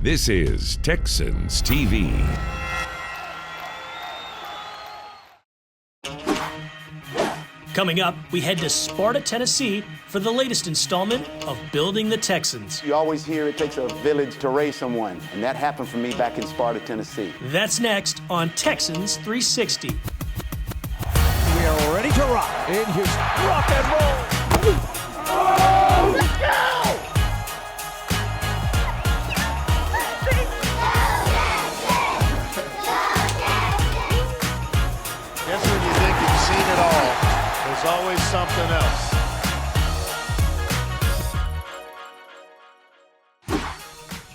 This is Texans TV. Coming up, we head to Sparta, Tennessee for the latest installment of Building the Texans. You always hear it takes a village to raise someone, and that happened for me back in Sparta, Tennessee. That's next on Texans 360. We are ready to rock in Houston. Rock and roll. Oh, let's go! Guess when you think you've seen it all, there's always something else.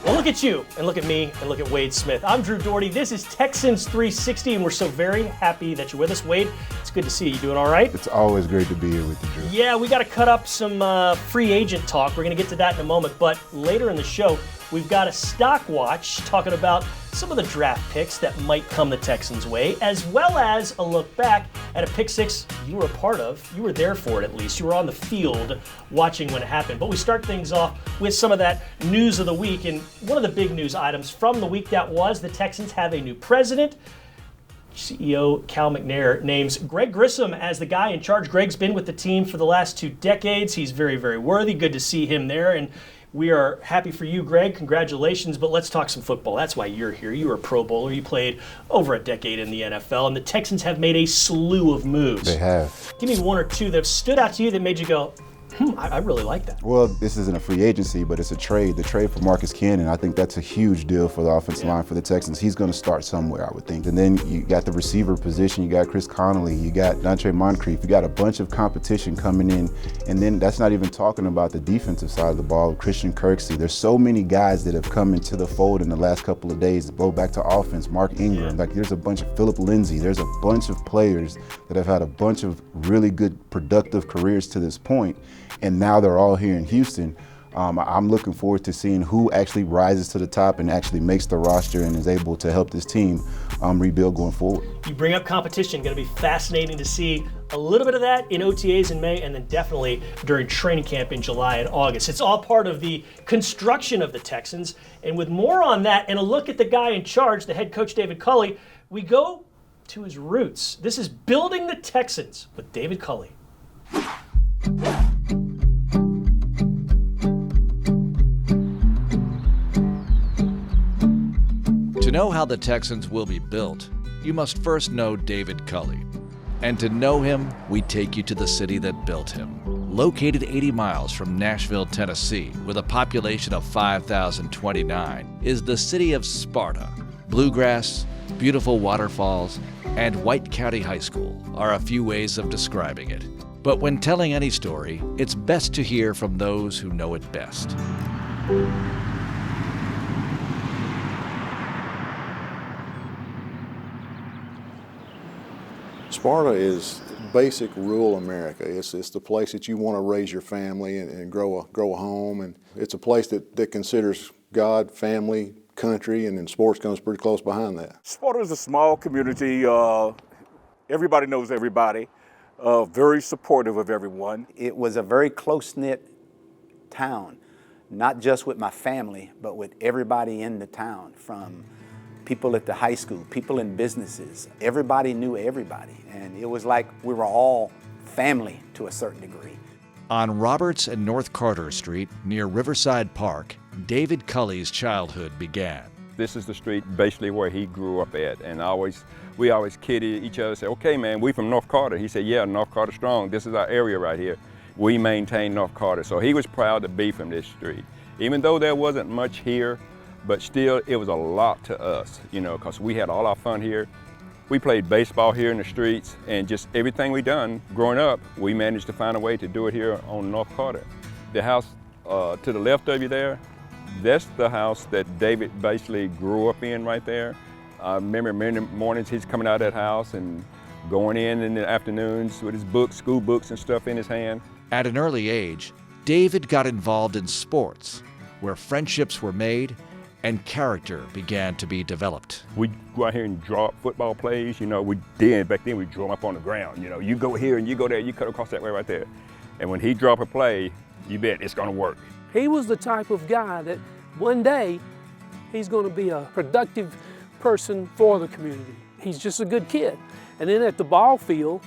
Well, look at you, and look at me, and look at Wade Smith. I'm Drew Dougherty. This is Texans 360, and we're so very happy that you're with us. Wade, it's good to see you. You doing all right? It's always great to be here with you, Drew. Yeah, we got to cut up some free agent talk. We're going to get to that in a moment. But later in the show, we've got a stock watch talking about some of the draft picks that might come the Texans' way, as well as a look back at a pick six you were a part of. You were there for it, at least. You were on the field watching when it happened. But we start things off with some of that news of the week. And one of the big news items from the week that was the Texans have a new president. CEO Cal McNair names Greg Grissom as the guy in charge. Greg's been with the team for the last 2 decades. He's very, very worthy. Good to see him there. And we are happy for you, Greg. Congratulations. But let's talk some football. That's why you're here. You were a Pro Bowler. You played over a decade in the NFL. And the Texans have made a slew of moves. They have. Give me one or two that have stood out to you that made you go, I really like that. Well, this isn't a free agency, but it's a trade. The trade for Marcus Cannon, I think that's a huge deal for the offensive line for the Texans. He's going to start somewhere, I would think. And then you got the receiver position. You got Chris Connolly. You got Dontre Moncrief. You got a bunch of competition coming in. And then that's not even talking about the defensive side of the ball, Christian Kirksey. There's so many guys that have come into the fold in the last couple of days. Go back to offense, Mark Ingram. Like there's a bunch of Philip Lindsay. There's a bunch of players that have had a bunch of really good, productive careers to this point. And now they're all here in Houston. I'm looking forward to seeing who actually rises to the top and actually makes the roster and is able to help this team rebuild going forward. You bring up competition. Going to be fascinating to see a little bit of that in OTAs in May and then definitely during training camp in July and August. It's all part of the construction of the Texans. And with more on that and a look at the guy in charge, the head coach David Culley, we go to his roots. This is Building the Texans with David Culley. To know how the Texans will be built, you must first know David Culley. And to know him, we take you to the city that built him. Located 80 miles from Nashville, Tennessee, with a population of 5,029, is the city of Sparta. Bluegrass, beautiful waterfalls, and White County High School are a few ways of describing it. But when telling any story, it's best to hear from those who know it best. Sparta is basic rural America. It's the place that you want to raise your family and grow a home, and it's a place that considers God, family, country, and then sports comes pretty close behind that. Sparta is a small community. Everybody knows everybody. Very supportive of everyone. It was a very close-knit town, not just with my family, but with everybody in the town, from people at the high school, people in businesses. Everybody knew everybody, and it was like we were all family to a certain degree. On Roberts and North Carter Street, near Riverside Park, David Culley's childhood began. This is the street basically where he grew up at, and we always kidded each other, say, okay man, we from North Carter. He said, yeah, North Carter strong. This is our area right here. We maintain North Carter. So he was proud to be from this street. Even though there wasn't much here, but still it was a lot to us, because we had all our fun here. We played baseball here in the streets, and just everything we done growing up, we managed to find a way to do it here on North Carter. The house to the left of you there, that's the house that David basically grew up in right there. I remember many mornings he's coming out of that house and going in the afternoons with his books, school books and stuff in his hand. At an early age, David got involved in sports, where friendships were made and character began to be developed. We'd go out here and draw up football plays. Back then we drew them up on the ground. You go here and you go there, you cut across that way right there. And when he drew up a play, you bet it's gonna work. He was the type of guy that one day he's going to be a productive person for the community. He's just a good kid. And then at the ball field,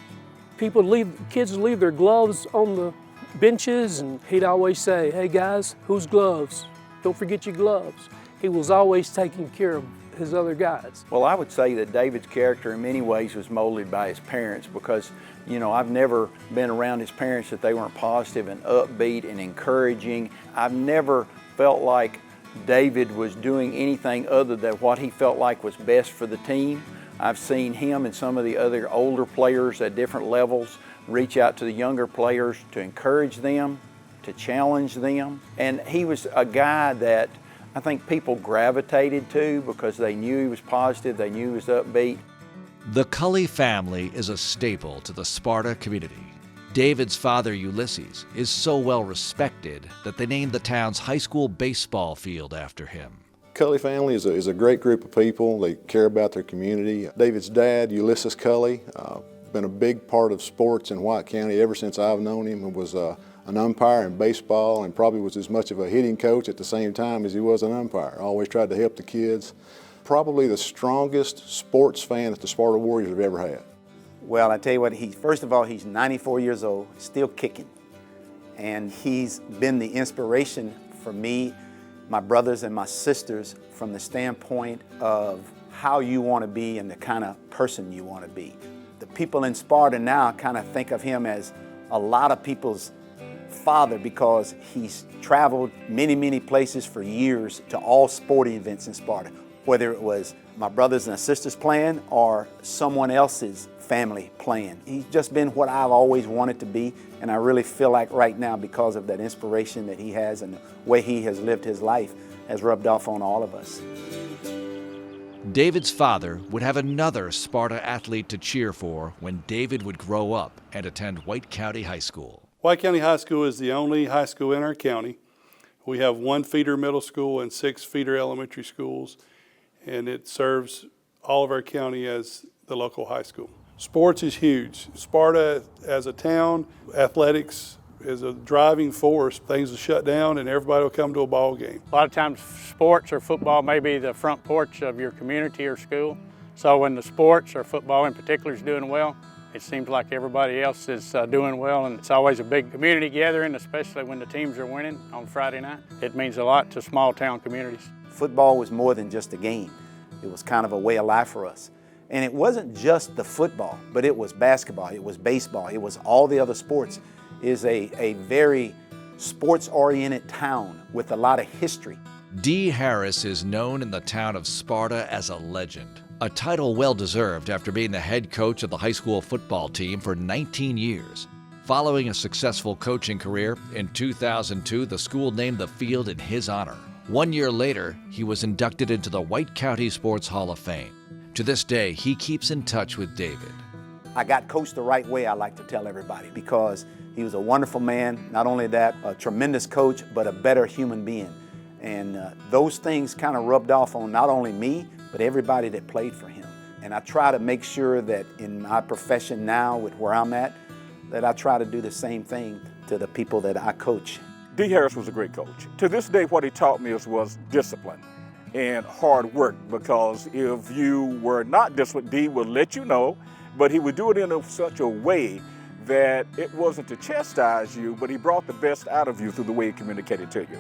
kids would leave their gloves on the benches, and he'd always say, "Hey guys, whose gloves? Don't forget your gloves." He was always taking care of his other guys. Well, I would say that David's character in many ways was molded by his parents, because, you know, I've never been around his parents that they weren't positive and upbeat and encouraging. I've never felt like David was doing anything other than what he felt like was best for the team. I've seen him and some of the other older players at different levels reach out to the younger players to encourage them, to challenge them. And he was a guy that I think people gravitated to because they knew he was positive, they knew he was upbeat. The Cully family is a staple to the Sparta community. David's father, Ulysses, is so well respected that they named the town's high school baseball field after him. Cully family is a great group of people. They care about their community. David's dad, Ulysses Cully, been a big part of sports in White County ever since I've known him. He was an umpire in baseball and probably was as much of a hitting coach at the same time as he was an umpire. Always tried to help the kids. Probably the strongest sports fan that the Sparta Warriors have ever had. Well, I tell you what, first of all, he's 94 years old, still kicking. And he's been the inspiration for me, my brothers and my sisters, from the standpoint of how you want to be and the kind of person you want to be. The people in Sparta now kind of think of him as a lot of people's father, because he's traveled many, many places for years to all sporting events in Sparta, whether it was my brothers and sisters playing or someone else's family playing. He's just been what I've always wanted to be, and I really feel like right now, because of that inspiration that he has and the way he has lived his life, has rubbed off on all of us. David's father would have another Sparta athlete to cheer for when David would grow up and attend White County High School. White County High School is the only high school in our county. We have 1 feeder middle school and 6 feeder elementary schools, and it serves all of our county as the local high school. Sports is huge. Sparta as a town, athletics is a driving force. Things will shut down and everybody will come to a ball game. A lot of times sports or football may be the front porch of your community or school. So when the sports or football in particular is doing well, it seems like everybody else is doing well, and it's always a big community gathering, especially when the teams are winning on Friday night. It means a lot to small town communities. Football was more than just a game. It was kind of a way of life for us. And it wasn't just the football, but it was basketball, it was baseball, it was all the other sports. It is a very sports-oriented town with a lot of history. D. Harris is known in the town of Sparta as a legend, a title well-deserved after being the head coach of the high school football team for 19 years. Following a successful coaching career, in 2002, the school named the field in his honor. 1 year later, he was inducted into the White County Sports Hall of Fame. To this day, he keeps in touch with David. I got coached the right way, I like to tell everybody, because he was a wonderful man. Not only that, a tremendous coach, but a better human being. And those things kind of rubbed off on not only me, but everybody that played for him. And I try to make sure that in my profession now, with where I'm at, that I try to do the same thing to the people that I coach. D. Harris was a great coach. To this day, what he taught me was discipline and hard work, because if you were not disciplined, D would let you know, but he would do it in such a way that it wasn't to chastise you, but he brought the best out of you through the way he communicated to you.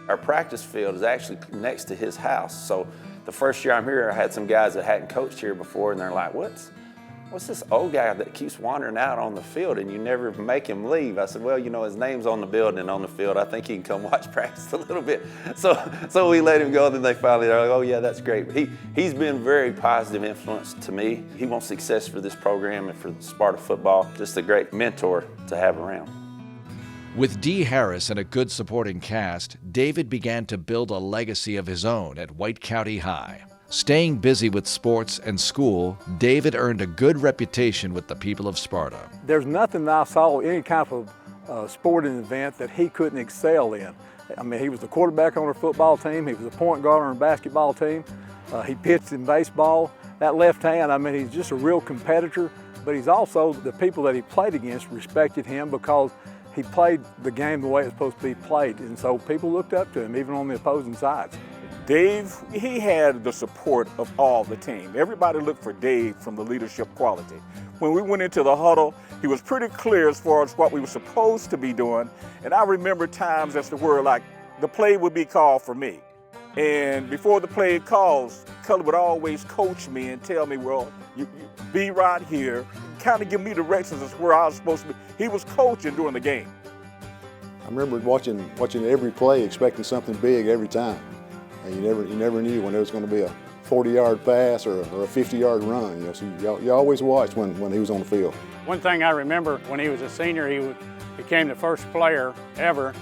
Our practice field is actually next to his house. So the first year I'm here, I had some guys that hadn't coached here before, and they're like, what's this old guy that keeps wandering out on the field and you never make him leave? I said, well, you know, his name's on the building and on the field. I think he can come watch practice a little bit. So we let him go, and then they finally, they're like, oh yeah, that's great. He's been a very positive influence to me. He wants success for this program and for Sparta football. Just a great mentor to have around. With D. Harris and a good supporting cast, David began to build a legacy of his own at White County High. Staying busy with sports and school, David earned a good reputation with the people of Sparta. There's nothing that I saw, any kind of sporting event that he couldn't excel in. I mean, he was the quarterback on our football team, he was the point guard on our basketball team, he pitched in baseball. That left hand, I mean, he's just a real competitor, but he's also, the people that he played against respected him because he played the game the way it's supposed to be played, and so people looked up to him, even on the opposing sides. Dave, he had the support of all the team. Everybody looked for Dave from the leadership quality. When we went into the huddle, he was pretty clear as far as what we were supposed to be doing. And I remember times as to where, like, the play would be called for me. And before the play calls, Cully would always coach me and tell me, well, you be right here, kind of give me directions as where I was supposed to be. He was coaching during the game. I remember watching every play, expecting something big every time. And you never knew when there was going to be a 40-yard pass or a 50-yard run. You know, so you always watched when he was on the field. One thing I remember when he was a senior, he became the first player ever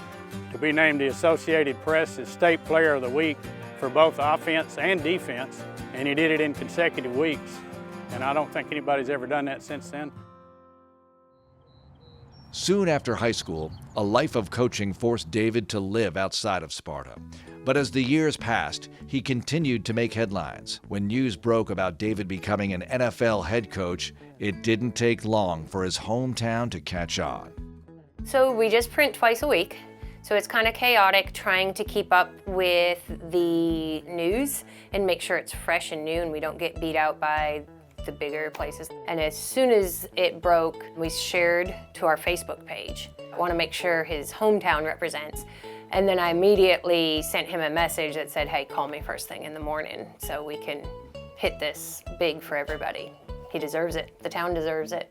to be named the Associated Press's State Player of the Week for both offense and defense, and he did it in consecutive weeks. And I don't think anybody's ever done that since then. Soon after high school, a life of coaching forced David to live outside of Sparta. But as the years passed, he continued to make headlines. When news broke about David becoming an NFL head coach, it didn't take long for his hometown to catch on. So we just print twice a week. So it's kind of chaotic trying to keep up with the news and make sure it's fresh and new and we don't get beat out by the bigger places. And as soon as it broke, we shared to our Facebook page. I want to make sure his hometown represents. And then I immediately sent him a message that said, hey, call me first thing in the morning so we can hit this big for everybody. He deserves it. The town deserves it.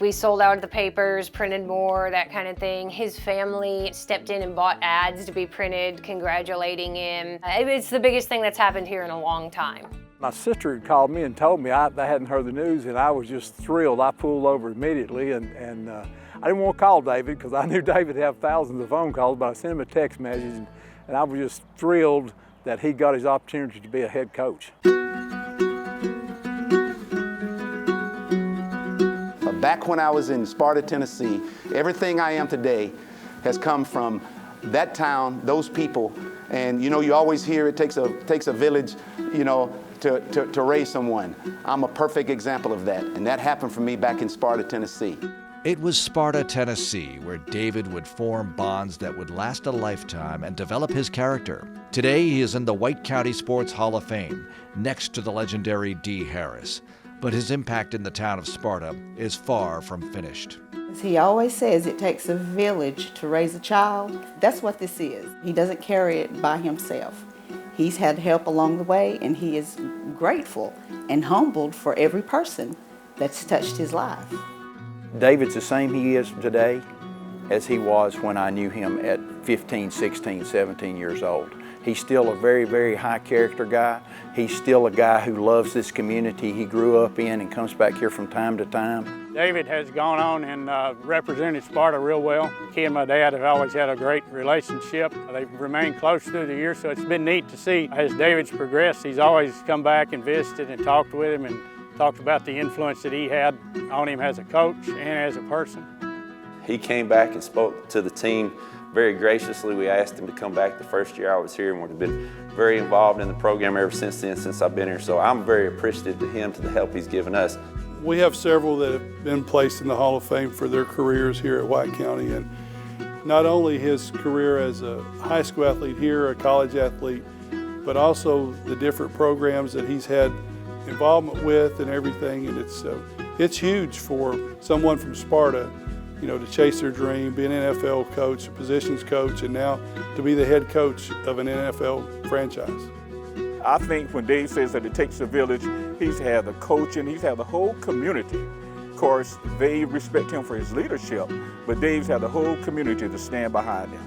We sold out the papers, printed more, that kind of thing. His family stepped in and bought ads to be printed, congratulating him. It's the biggest thing that's happened here in a long time. My sister had called me and told me they hadn't heard the news, and I was just thrilled. I pulled over immediately, and I didn't want to call David because I knew David would have thousands of phone calls, but I sent him a text message, and I was just thrilled that he got his opportunity to be a head coach. Back when I was in Sparta, Tennessee, everything I am today has come from that town, those people. And you know, you always hear it takes a village, you know, to raise someone. I'm a perfect example of that. And that happened for me back in Sparta, Tennessee. It was Sparta, Tennessee, where David would form bonds that would last a lifetime and develop his character. Today, he is in the White County Sports Hall of Fame, next to the legendary D. Harris. But his impact in the town of Sparta is far from finished. As he always says, it takes a village to raise a child. That's what this is. He doesn't carry it by himself. He's had help along the way, and he is grateful and humbled for every person that's touched his life. David's the same he is today as he was when I knew him at 15, 16, 17 years old. He's still a very, very high character guy. He's still a guy who loves this community he grew up in and comes back here from time to time. David has gone on and represented Sparta real well. He and my dad have always had a great relationship. They've remained close through the years, so it's been neat to see as David's progressed. He's always come back and visited and talked with him and talked about the influence that he had on him as a coach and as a person. He came back and spoke to the team very graciously. We asked him to come back the first year I was here, and we've been very involved in the program ever since then, since I've been here. So I'm very appreciative to him, to the help he's given us. We have several that have been placed in the Hall of Fame for their careers here at White County, and not only his career as a high school athlete here, a college athlete, but also the different programs that he's had involvement with and everything. And it's huge for someone from Sparta, you know, to chase their dream, be an NFL coach, a positions coach, and now to be the head coach of an NFL franchise. I think when Dave says that it takes a village, he's had the coaching, he's had the whole community. Of course, they respect him for his leadership, but Dave's had the whole community to stand behind him.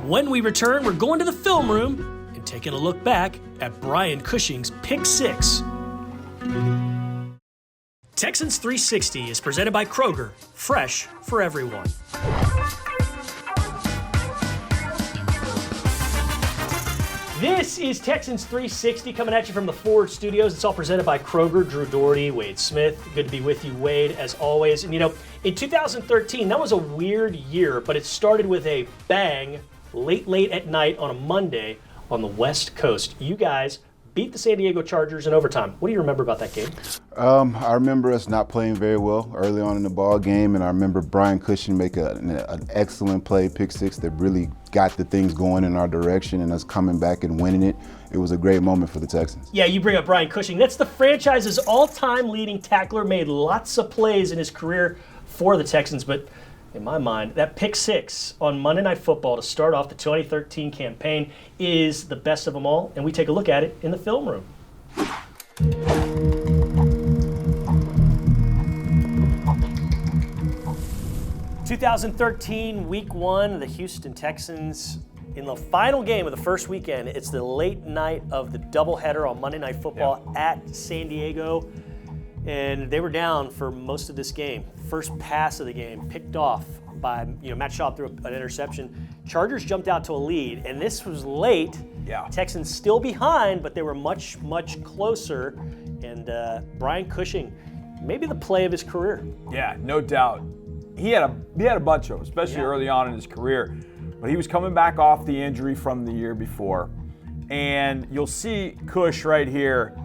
When we return, we're going to the film room and taking a look back at Brian Cushing's Pick 6. Texans 360 is presented by Kroger, fresh for everyone. This is Texans 360 coming at you from the Ford Studios. It's all presented by Kroger, Dougherty, Wade Smith. Good to be with you, Wade, as always. And you know, in 2013, that was a weird year, but it started with a bang late at night on a Monday on the West Coast. You guys beat the San Diego Chargers in overtime. What do you remember about that game? I remember us not playing very well early on in the ball game, and I remember Brian Cushing make an excellent play, pick six, that really got the things going in our direction and us coming back and winning it. It was a great moment for the Texans. Yeah, you bring up Brian Cushing. That's the franchise's all-time leading tackler, made lots of plays in his career for the Texans, but in my mind, that pick six on Monday Night Football to start off the 2013 campaign is the best of them all, and we take a look at it in the film room. 2013, Week 1, the Houston Texans in the final game of the first weekend. It's the late night of the doubleheader on Monday Night Football at San Diego, and they were down for most of this game. First pass of the game picked off by Matt Schaub threw an interception. Chargers jumped out to a lead, and this was late. Yeah. Texans still behind, but they were much, much closer. And Brian Cushing, maybe the play of his career. Yeah, no doubt. He had a bunch of them, especially early on in his career. But he was coming back off the injury from the year before. And you'll see Cush right here.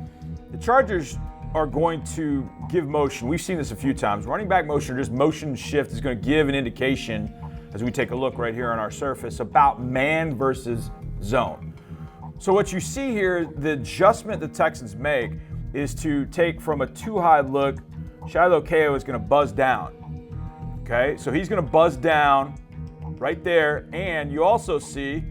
The Chargers are going to give motion. We've seen this a few times. Running back motion, or just motion shift, is going to give an indication, as we take a look right here on our surface, about man versus zone. So what you see here, the adjustment the Texans make is to take from a too-high look. Shiloh Ko is going to buzz down. Okay, so he's going to buzz down right there, and you also see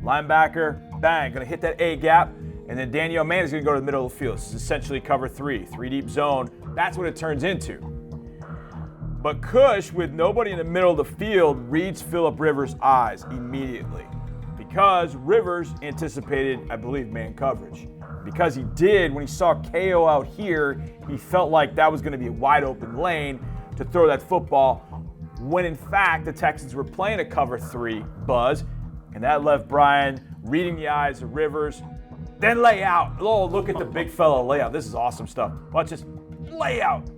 linebacker, bang, going to hit that A gap, and then Danielle Mann is going to go to the middle of the field. This is essentially cover three deep zone. That's what it turns into. But Cush, with nobody in the middle of the field, reads Phillip Rivers' eyes immediately because Rivers anticipated, I believe, man coverage. Because he did, when he saw Ko out here, he felt like that was going to be a wide open lane to throw that football, when in fact the Texans were playing a cover three buzz, and that left Brian reading the eyes of Rivers. Then lay out. Oh, look at the big fella layout. This is awesome stuff. Watch this layout.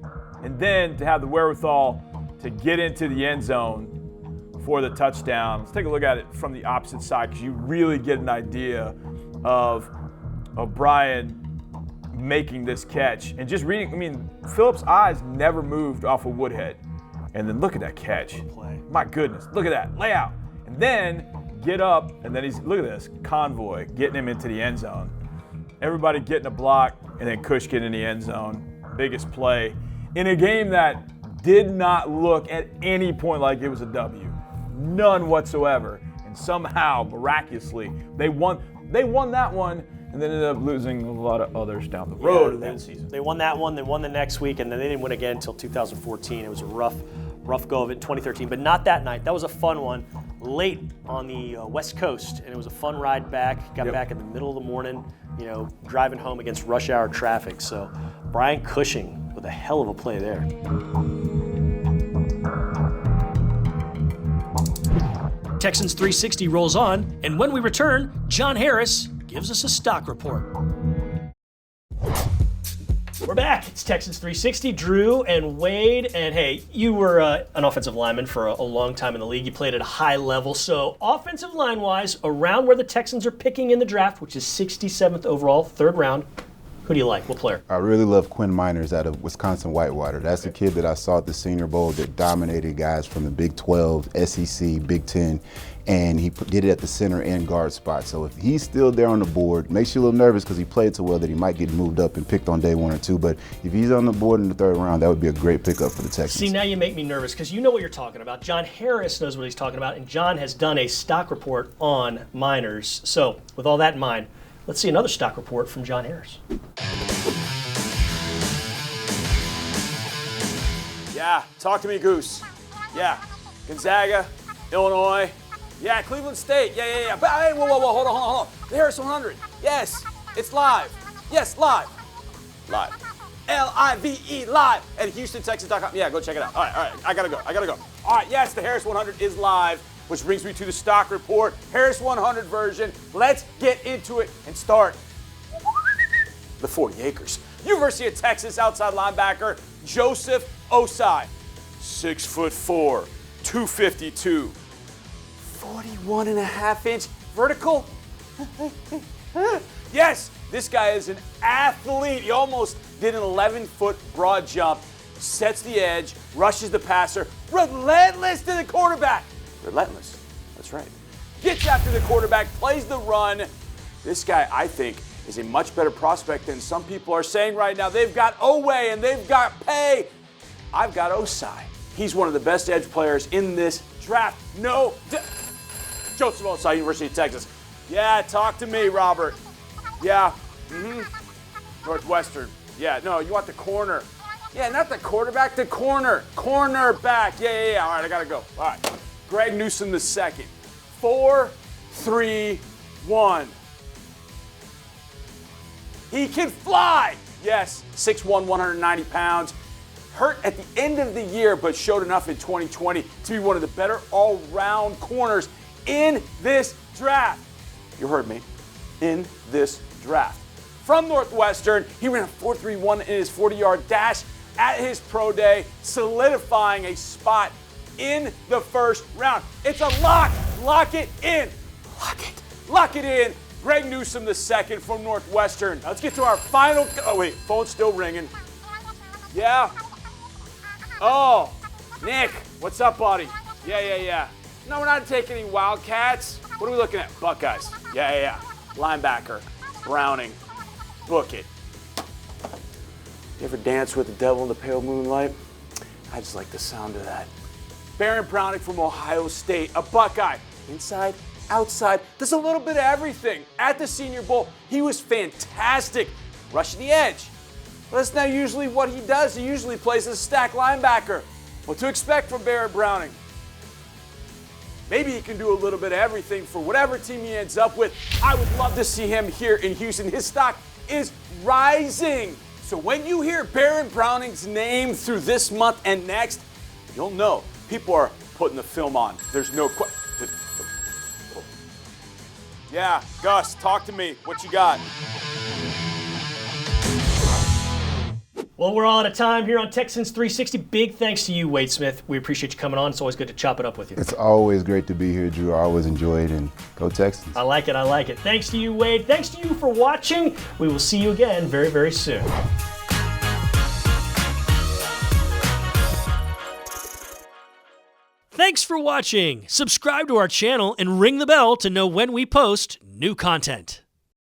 And then to have the wherewithal to get into the end zone for the touchdown. Let's take a look at it from the opposite side, because you really get an idea of Brian making this catch. And just reading, I mean, Phillip's eyes never moved off of Woodhead. And then look at that catch. My goodness, look at that layout. And then get up, and then look at this, convoy, getting him into the end zone. Everybody getting a block, and then Cush getting in the end zone. Biggest play in a game that did not look at any point like it was a W. None whatsoever. And somehow, miraculously, they won that one, and then ended up losing a lot of others down the road in that season. They won that one, they won the next week, and then they didn't win again until 2014. It was a rough go of it in 2013, but not that night. That was a fun one, late on the West Coast, and it was a fun ride back. Got back in the middle of the morning, driving home against rush hour traffic. So Brian Cushing with a hell of a play there. Texans 360 rolls on, and when we return, John Harris gives us a stock report. We're back. It's Texans 360. Drew and Wade. And hey, you were an offensive lineman for a long time in the league. You played at a high level. So offensive line-wise, around where the Texans are picking in the draft, which is 67th overall, third round, who do you like? What player? I really love Quinn Miners out of Wisconsin Whitewater. That's the kid that I saw at the Senior Bowl that dominated guys from the Big 12, SEC, Big 10, and he did it at the center and guard spot. So if he's still there on the board, makes you a little nervous because he played so well that he might get moved up and picked on day 1 or 2. But if he's on the board in the third round, that would be a great pickup for the Texans. See, now you make me nervous because you know what you're talking about. John Harris knows what he's talking about, and John has done a stock report on Miners. So with all that in mind, let's see another stock report from John Harris. Yeah, talk to me, Goose. Yeah, Gonzaga, Illinois. Yeah, Cleveland State. Yeah. But, hey, whoa, hold on. The Harris 100. Yes, it's live. Yes, live. Live. L-I-V-E, live at HoustonTexans.com. Yeah, go check it out. All right, I gotta go. All right, yes, the Harris 100 is live, which brings me to the stock report. Harris 100 version. Let's get into it and start the 40 acres. University of Texas outside linebacker Joseph Osai, 6'4", 252, 41.5-inch vertical. Yes, This guy is an athlete. He almost did an 11-foot broad jump, sets the edge, rushes the passer, relentless to the quarterback. Relentless, that's right. Gets after the quarterback, plays the run. This guy, I think, is a much better prospect than some people are saying right now. They've got Owe and they've got Pay. I've got Osai. He's one of the best edge players in this draft. Joseph Osai, University of Texas. Yeah, talk to me, Robert. Yeah, Northwestern. Yeah, no, you want the corner. Yeah, not the quarterback, the corner. Cornerback. Yeah. All right, I got to go. All right. Greg Newsome II. 4, 3, 1. He can fly. Yes, 6'1", 190 pounds. Hurt at the end of the year, but showed enough in 2020 to be one of the better all-round corners in this draft. You heard me. In this draft. From Northwestern, he ran a 4.31 in his 40-yard dash at his pro day, solidifying a spot in the first round. It's a lock. Lock it in. Lock it in. Greg Newsome II from Northwestern. Now let's get to our final. Oh, wait, phone's still ringing. Yeah. Oh, Nick, what's up, buddy? Yeah. No, we're not taking any Wildcats. What are we looking at? Buckeyes. Yeah. Linebacker. Browning. Book it. You ever dance with the devil in the pale moonlight? I just like the sound of that. Baron Browning from Ohio State, a Buckeye. Inside, outside, does a little bit of everything. At the Senior Bowl, he was fantastic, rushing the edge. Well, that's not usually what he does. He usually plays as a stack linebacker. What to expect from Baron Browning? Maybe he can do a little bit of everything for whatever team he ends up with. I would love to see him here in Houston. His stock is rising. So when you hear Baron Browning's name through this month and next, you'll know people are putting the film on. There's no question. Yeah, Gus, talk to me. What you got? Well, we're all out of time here on Texans 360. Big thanks to you, Wade Smith. We appreciate you coming on. It's always good to chop it up with you. It's always great to be here, Drew. I always enjoy it, and go Texans. I like it. Thanks to you, Wade. Thanks to you for watching. We will see you again very, very soon. Thanks for watching. Subscribe to our channel and ring the bell to know when we post new content.